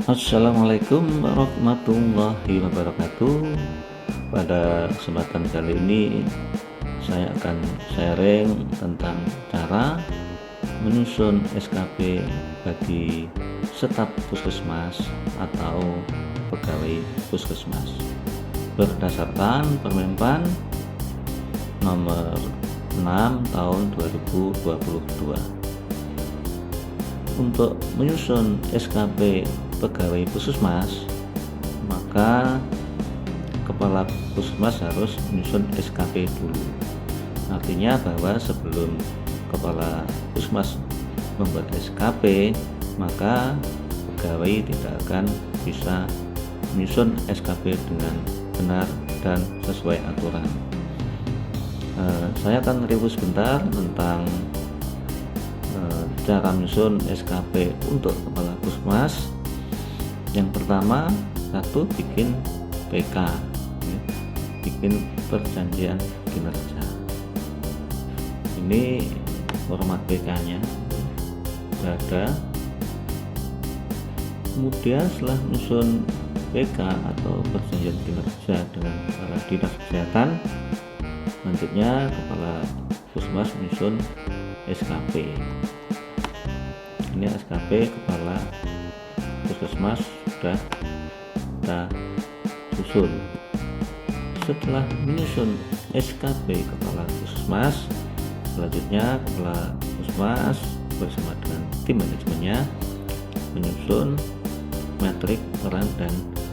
Assalamualaikum warahmatullahi wabarakatuh. Pada kesempatan kali ini saya akan sharing tentang cara menyusun SKP bagi staf puskesmas atau pegawai puskesmas berdasarkan Permenpan nomor 6 tahun 2022. Untuk menyusun SKP pegawai puskesmas, maka kepala puskesmas harus menyusun SKP dulu. Artinya bahwa sebelum kepala puskesmas membuat SKP, maka pegawai tidak akan bisa menyusun SKP dengan benar dan sesuai aturan. Saya akan review sebentar tentang cara menyusun SKP untuk kepala puskesmas. Yang pertama, bikin PK, bikin perjanjian kinerja. Ini format PK-nya ada. Kemudian setelah menyusun PK atau perjanjian kinerja dengan kepala dinas kesehatan, selanjutnya kepala puskesmas menyusun SKP. Ini SKP kepala puskesmas sudah kita susun. Setelah menyusun SKP kepala puskesmas, selanjutnya kepala puskesmas bersama dengan tim manajemennya menyusun metrik peran dan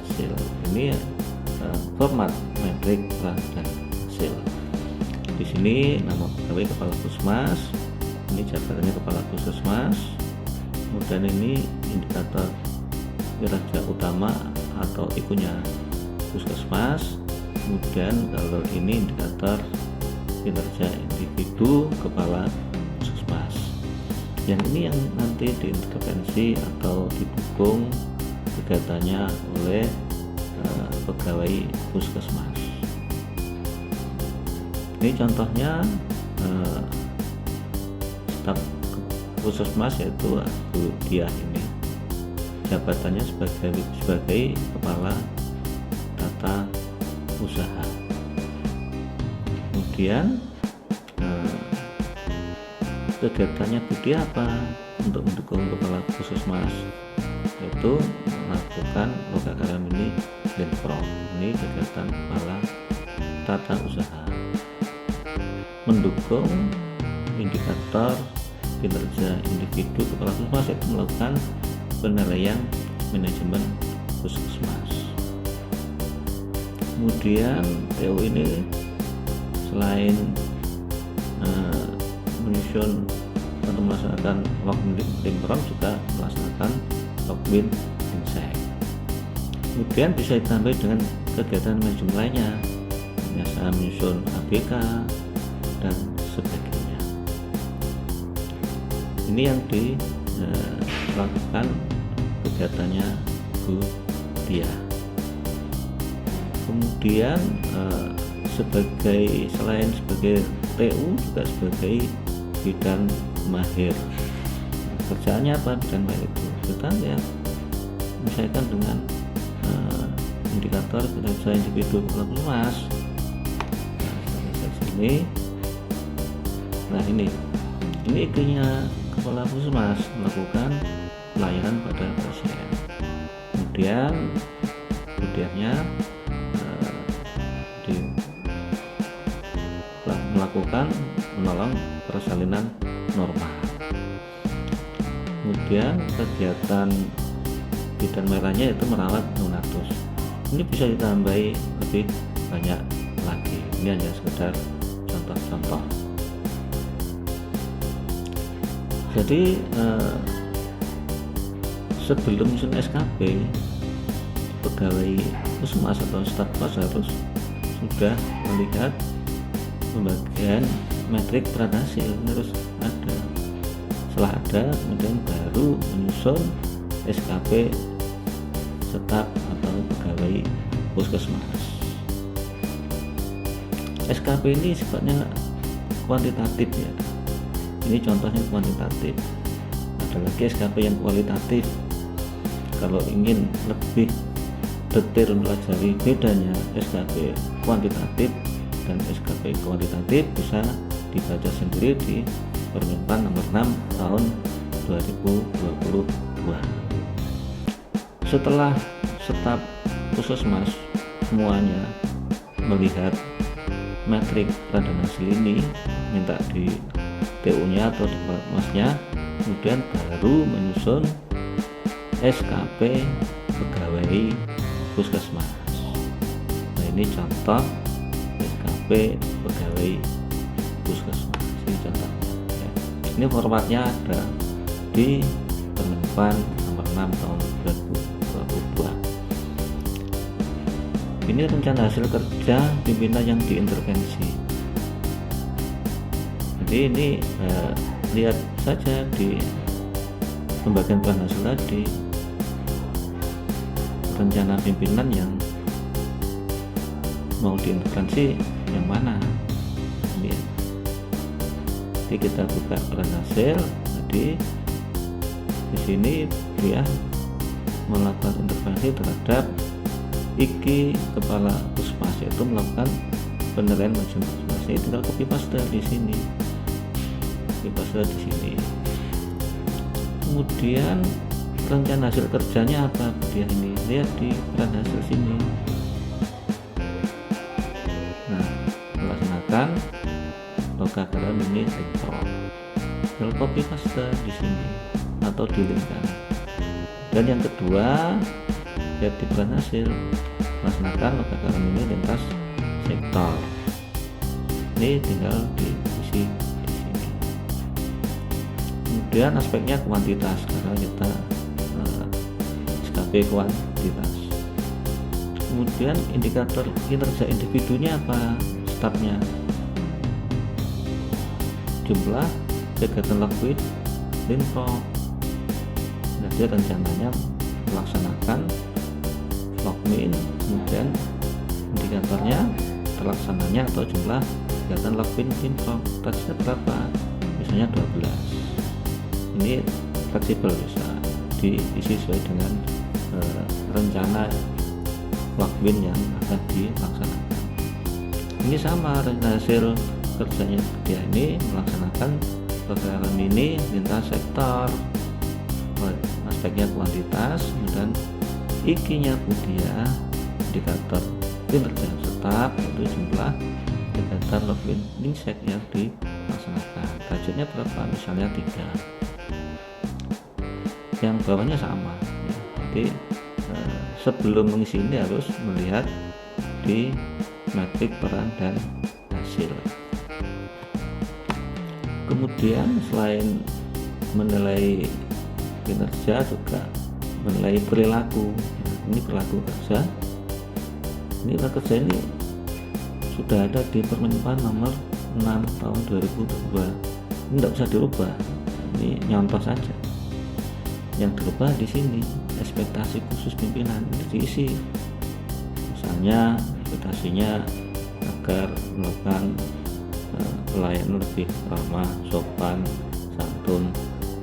hasil. Ini format metrik peran dan hasil. Di sini nama pegawai kepala puskesmas, ini jabatannya kepala puskesmas, kemudian ini indikator kinerja utama atau ikunya puskesmas, kemudian kalau ini indikator kinerja individu kepala puskesmas. Yang ini yang nanti diintervensi atau didukung kegiatannya oleh pegawai puskesmas. Ini contohnya staf puskesmas yaitu Bu Diah ini. Jabatannya sebagai kepala tata usaha. Kemudian kegiatannya Budi apa untuk mendukung kepala puskesmas, yaitu melakukan program ini Linprom. Ini kegiatan kepala tata usaha, mendukung indikator kinerja individu kepala puskesmas, yaitu melakukan penilaian manajemen puskesmas. Kemudian TU ini selain menyusun atau melaksanakan Logbin Linprom, juga melaksanakan Logbin Insek. Kemudian bisa ditambah dengan kegiatan manajemen lainnya, misalnya menyusun ABK dan sebagainya. Ini yang dilakukan kegiatannya Bu Dia. Kemudian selain sebagai TU, juga sebagai bidan mahir. Kerjaannya apa bidan mahir itu? Kita ya menyesuaikan dengan indikator kinerja individu kepala puskesmas. Nah ini ikunya kepala puskesmas melakukan pelayanan pada pasien. Kemudian melakukan menolong persalinan normal. Kemudian kegiatan bidan merahnya itu merawat neonatus. Ini bisa ditambahi lebih banyak lagi. Ini hanya sekedar contoh-contoh. Jadi sebelum menyusun SKP, pegawai puskesmas atau staf pos harus sudah melihat pembagian metrik peran hasil, harus ada. Setelah ada, kemudian baru menyusun SKP staf atau pegawai puskesmas. SKP ini sifatnya kuantitatif ya. Ini contohnya kuantitatif. Ada lagi SKP yang kualitatif. kalau ingin lebih detail mempelajari bedanya SKP kuantitatif dan SKP kuantitatif bisa dibaca sendiri di Permenpan nomor 6 tahun 2022. Setelah staf Puskesmas semuanya melihat metrik random hasil ini, minta di TU-nya atau di Puskesmasnya, kemudian baru menyusun SKP pegawai Puskesmas. Nah, ini contoh SKP pegawai Puskesmas. Ini contohnya. Ya. Ini formatnya ada di Permenpan nomor 6 tahun 2022. Ini rencana hasil kerja pimpinan yang diintervensi. Jadi ini lihat saja di pembagian plan hasil tadi, rencana pimpinan yang mau diintervensi yang mana. Ini ya. Jadi kita buka plan hasil. Jadi di sini dia melakukan intervensi terhadap IKI kepala Puskesmas, yaitu melakukan penilaian manajemen Puskesmas. Ini tinggal copy paste di sini. Copy paste di sini. Kemudian rencana hasil kerjanya apa dia ini, lihat di plan hasil sini. Nah, melaksanakan lokakan ini sektor, tinggal copy paste di sini atau dilinkkan. Dan yang kedua, lihat di plan hasil, melaksanakan lokakan ini lintas sektor. Ini tinggal diisi di sini. Kemudian aspeknya kuantitas, karena kita SKP kuantitas. Kemudian indikator kinerja individunya apa, stafnya, jumlah kegiatan lakuin linpro. Nah, dia rencananya melaksanakan logmin, kemudian indikatornya terlaksananya atau jumlah kegiatan login linpro. Tadinya berapa, misalnya 12. Ini fleksibel, bisa diisi sesuai dengan rencana login yang akan dilaksanakan. Ini sama rencana hasil kerjanya dia ini melaksanakan program ini lintas sektor, aspeknya kuantitas, dan IKI-nya dia indikator kinerja staf, itu jumlah kegiatan login linsek yang dilaksanakan. Budgetnya berapa, misalnya 3. Yang bawahnya sama ya. Jadi sebelum mengisi ini harus melihat di metrik peran dan hasil. Kemudian selain menilai kinerja juga menilai perilaku. Ini perilaku kerja. Ini perilaku kerja ini sudah ada di Permenpan nomor 6 tahun 2022. Ini tidak bisa dirubah. Ini nyontoh saja. Yang dirubah di sini ekspektasi khusus pimpinan ini diisi. Misalnya ekspektasinya agar melakukan pelayanan lebih ramah, sopan, santun,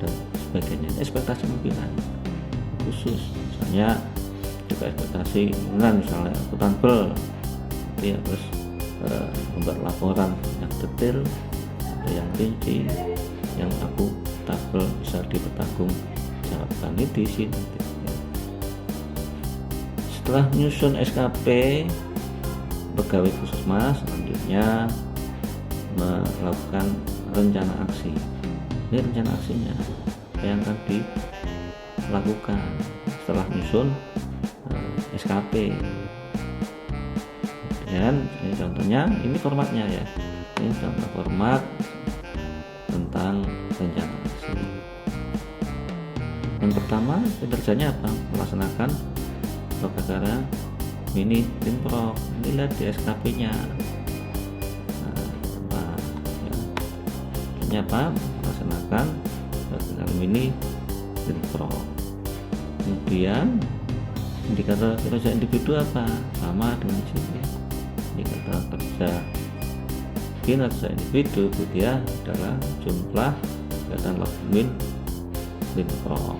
dan sebagainya. Ekspektasi pimpinan khusus, misalnya juga ekspektasi pimpinan, misalnya akuntabel, dia harus membuat laporan yang detail, yang rinci, yang akuntabel, bisa dipertanggungjawabkan. Ini di sini. Setelah menyusun SKP pegawai Puskesmas, selanjutnya melakukan rencana aksi. Ini rencana aksinya yang akan dilakukan setelah menyusun SKP. Dan ini contohnya, ini formatnya ya. Ini contoh format tentang rencana aksi. Yang pertama, kinerjanya apa? Melaksanakan lokacara mini linpro. Ini lihat di SKP-nya. Apa? Melaksanakan lokacara mini linpro. Kemudian indikator kinerja individu apa? Sama dengan sini. Indikator kerja kinerja individu dia adalah jumlah kegiatan login linpro.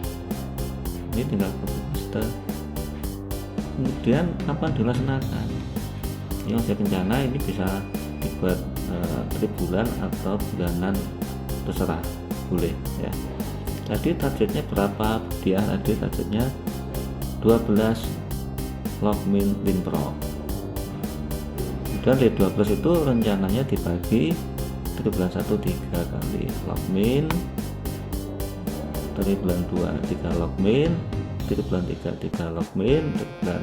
Ini tinggal fokus paste. Kemudian kapan dilaksanakan? Ini OJK Kencana ini bisa dibuat tribulan atau bulanan, terserah, boleh ya. Tadi targetnya berapa dia? Tadi targetnya 12 logmin Linpro. Dan di 12 itu rencananya dibagi dari bulan 1 3 kali logmin, dari bulan 2 3 logmin, dari bulan 3 3 logmin, dari bulan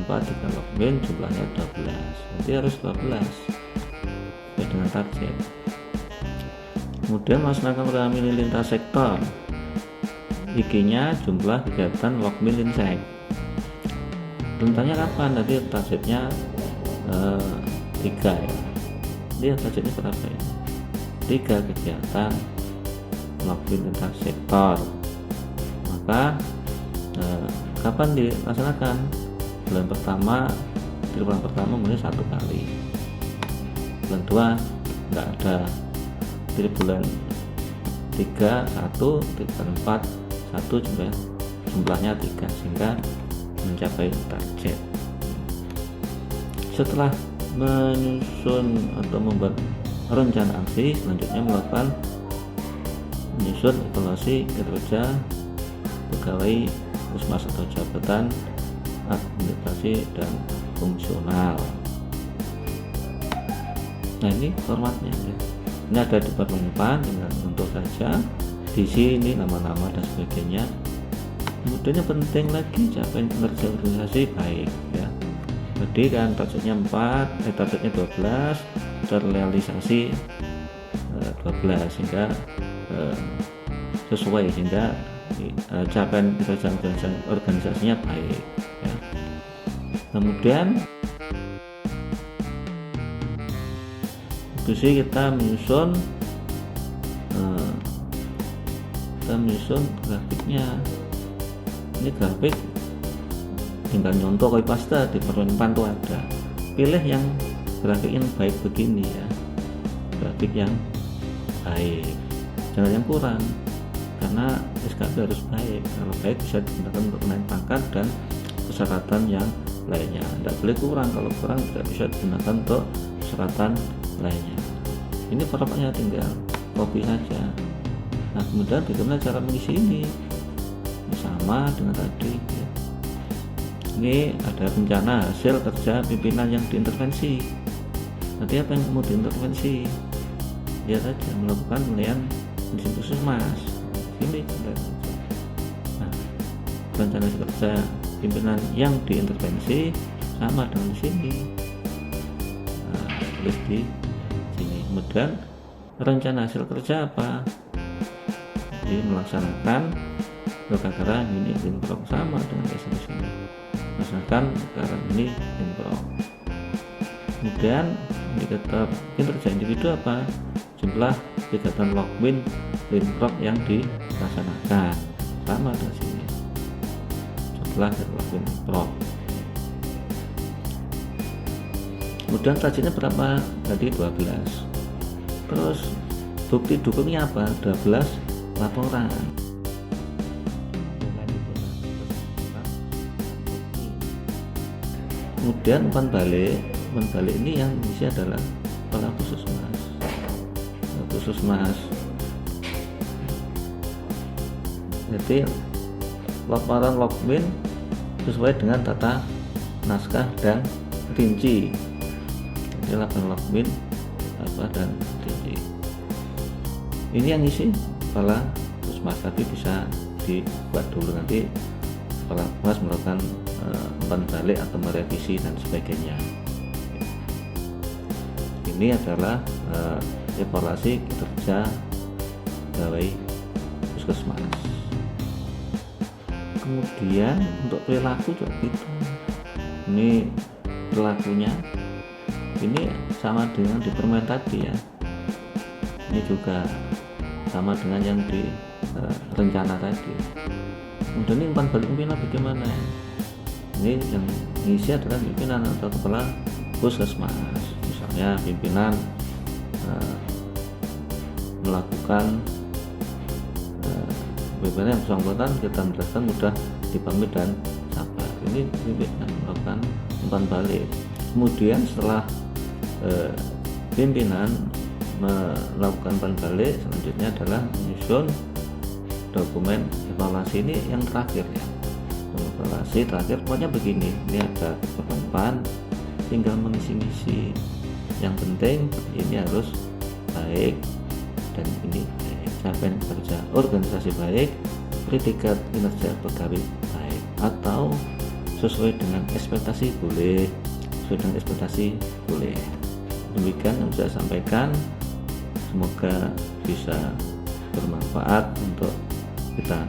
4 3 logmin, jumlahnya 12. Nanti harus 12 sesuai dengan target. Kemudian melaksanakan program ini lintas sektor. IG-nya jumlah kegiatan logmin linsek. Tentanya kapan? Nanti targetnya 3 ya. Dia targetnya berapa ya? 3 kegiatan login lintas sektor. Maka kapan dilaksanakan? Bulan pertama, di bulan pertama mungkin 1 kali, bulan 2 enggak ada, di bulan 3 1, di bulan 4 1, jumlahnya 3 sehingga mencapai target. Setelah menyusun atau membuat rencana aksi, selanjutnya melakukan menyusun evaluasi kinerja pegawai puskesmas atau jabatan administrasi dan fungsional. Nah, ini formatnya ya. Ini ada di depan dengan untuk saja di sini nama-nama dan sebagainya. Kemudian yang penting lagi capaian kinerja organisasi baik ya. Jadi kan targetnya 4, targetnya 12, terrealisasi 12 sehingga sesuai, sehingga capaian kinerja organisasinya baik ya. Kemudian kita menyusun grafiknya. Ini grafik tinggal nyontoh copy paste, di perlengkapan tuh ada. Pilih yang grafik yang baik begini ya, grafik yang baik, jangan yang kurang, karena SKP harus baik. Kalau baik bisa digunakan untuk menaik pangkat dan persyaratan yang lainnya. Tidak boleh kurang, kalau kurang tidak bisa digunakan untuk persyaratan lainnya. Ini formatnya tinggal copy saja. Nah, kemudian bagaimana cara mengisi ini? Sama dengan tadi ya. Ini ada rencana hasil kerja pimpinan yang diintervensi. Nanti apa yang mau diintervensi? Ya saja melakukan penilaian di puskesmas. Ini nah, rencana hasil kerja pimpinan yang diintervensi sama dengan di sini. Nah, tulis di sini. Kemudian rencana hasil kerja apa? Jadi melaksanakan kegagaran ini Linpro, sama dengan di sini. Melaksanakan kegagaran ini Linpro. Kemudian indikator kinerja individu apa? Jumlah kegiatan login Linpro yang dilaksanakan, sama dengan sini. Jumlah login Linpro. Kemudian targetnya berapa? Tadi 12. Terus bukti dukungnya apa? 12 laporan. Kemudian umpan balik ini yang isi adalah kepala puskesmas. Jadi laporan login sesuai dengan tata naskah dan rinci. Jadi laporan login apa dan rinci. Ini yang isi kepala puskesmas, tapi bisa dibuat dulu, nanti kepala puskesmas melakukan umpan balik atau merevisi dan sebagainya. Ini adalah evaluasi kinerja pegawai puskesmas. Kemudian untuk perilaku juga gitu. Ini perilakunya ini sama dengan di permen tadi ya. Ini juga sama dengan yang di rencana tadi. Kemudian ini umpan balik pimpinan bagaimana? Ini yang ngisi adalah pimpinan atau kepala puskesmas. Misalnya pimpinan melakukan pimpinan yang bersangkutan kita menjelaskan mudah dipahami dan ini pimpinan melakukan umpan balik. Kemudian setelah pimpinan melakukan umpan balik, selanjutnya adalah menyusun dokumen evaluasi. Ini yang terakhir ya, evaluasi terakhir. Pokoknya begini, ini ada umpan, tinggal mengisi-ngisi. Yang penting ini harus baik, dan ini capaian kerja organisasi baik, predikat kinerja pegawai baik, atau sesuai dengan ekspektasi boleh, sesuai dengan ekspektasi boleh. Demikian yang saya sampaikan, semoga bisa bermanfaat untuk kita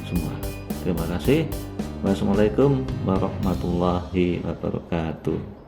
semua. Terima kasih. Wassalamualaikum warahmatullahi wabarakatuh.